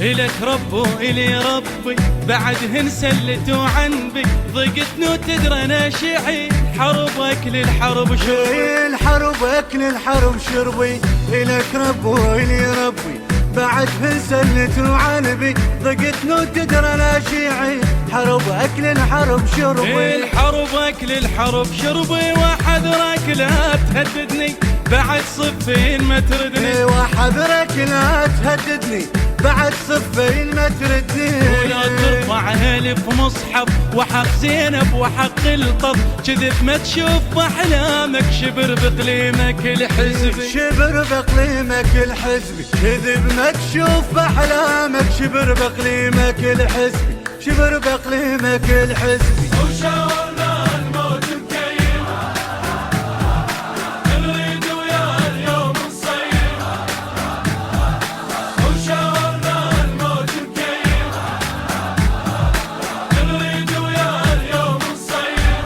إلك رب وإلي ربي بعدهن سلتوا عنبي ضقتني وتدرى أنا شيعي حربك للحرب شربي الحربك للحرب شربي إلك رب وإلي ربي بعدهن سلتوا عنبي ضقتني وتدرى أنا شيعي حربك للحرب شربي الحربك للحرب شربي وحذرك لا تهددني بعد صفين ما تردني وحذرك لا تهددني بعد صفين ما تردني ولا ترفعها لي في مصحف وحق زينب وحق الطف كذب ما تشوف بأحلامك شبر بقليمك الحزبي شبر بقليمك الحزبي كذب ما تشوف بأحلامك شبر بقليمك الحزبي شبر بقليمك الحزبي وشاورنا الموت مكيف نريد ويا اليوم نصيف وشاورنا الموت مكيف نريد ويا اليوم نصيف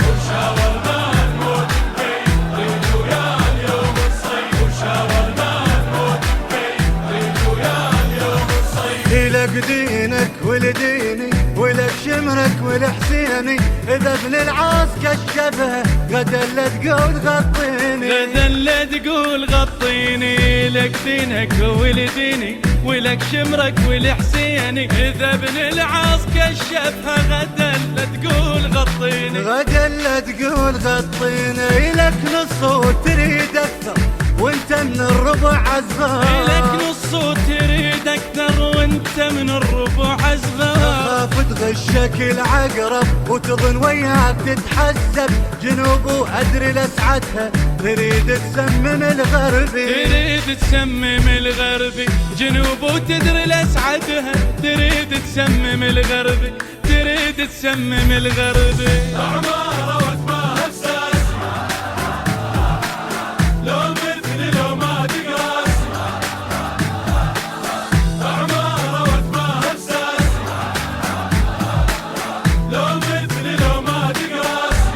وشاورنا الموت مكيف نريد ويا اليوم نصيف وشاورنا الموت مكيف نريد ويا اليوم نصيف إلك دينك ولديني ولك شمرك ولحسيني إذا ابن العاص كشفها غدا لا تقول غطيني غدا لا تقول غطيني لك دينك ولديني ولك شمرك ولحسيني إذا ابن العاص كشفها غدا لا تقول غطيني غدا لا تقول غطيني لك نص وتريد أكثر وانت من الربع عزبان لك نص وتريد أكثر وانت من الربع عزبان خاف تغشك العقرب وتظن وياك تتحسب جنوب وأدري لسعتها تريد تسمم الغربي تريد تسمم الغربي جنوب وتدري لسعتها تريد تسمم الغربي تريد تسمم الغربي أعمار وأتباع أساسي لو مثل لو ما تقاسي أعمار وأتباع أساسي لو مثل لو ما تقاسي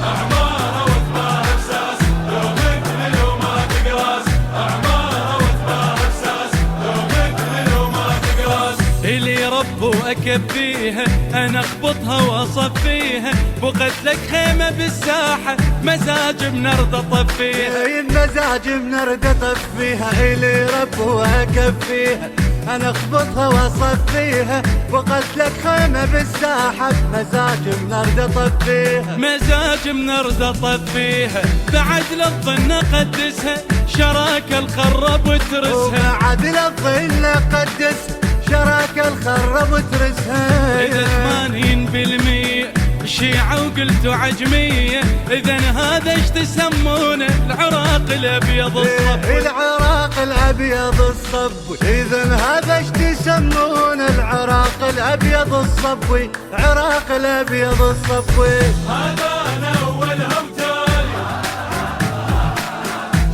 أعمار وأتباع أساسي لو مثل لو ما تقاسي أعمار وأتباع أساسي لو مثل لو ما تقاسي اللي رب وأكفيها أنا أخبطها وأصفيها بقتلك خيمة بالساحة مزاج بنرد أطفيها مزاج بنرد أطفيها إلي رب وأكفيها أنا أخبطها وأصفيها وقتلك خيمة بالساحة مزاج بنرد أطفيها مزاج بنرد أطفيها بعد للظن قدسها شراك الخرب وترسها وبعد للظن قدسها شراك الخرب وترسها إذا 80% شيعة وقلتوا عجمية إذا هذا ايش تسمونه العراق الأبيض الصبي العراق الأبيض الصبي إذا هذا ايش تسمونه العراق الأبيض الصبي عراق الأبيض الصبي هذا أنا أولها وتالي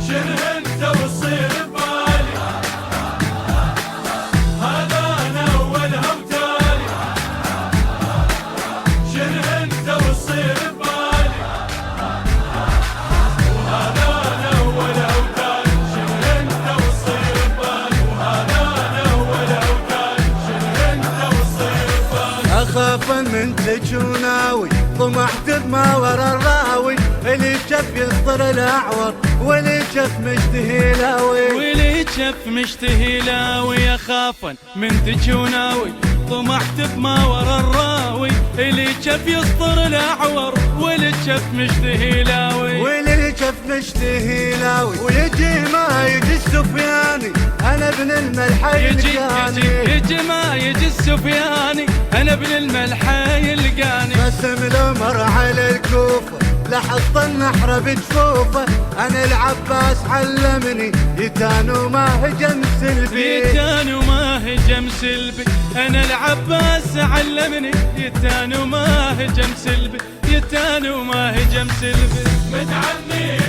شنو أنت وتصير ببالي هذا أنا أولها وتالي شنو أنت وتصير ببالي وهذا أنا أولها وتالي شنو أنت وتصير ببالي وهذا أنا أولها وتالي شنو أنت وتصير ببالي أخاف من تجوناوي طمحت بما ورا الراوي اللي شف يصدر الأعور واللي شف مشتهي لاوي واللي شف مشتهي لاوي أخافا من تجوناوي طمحت بما ورا الراوي اللي شف يصدر الأعور واللي شف مشتهي لاوي واللي شف مشتهي لاوي ويجي ما يجي السفياني أنا ابن الملحي القاني يجي ما يجي السفياني أنا ابن الملحي القاني قسم الأمر على الكوفة لحط النحر بجفوفه أنا العباس علمني يتان وما هجم سلبي يتان وما هجم سلبي أنا العباس علمني يتان وما هجم سلبي يتان وما هجم سلبي متعني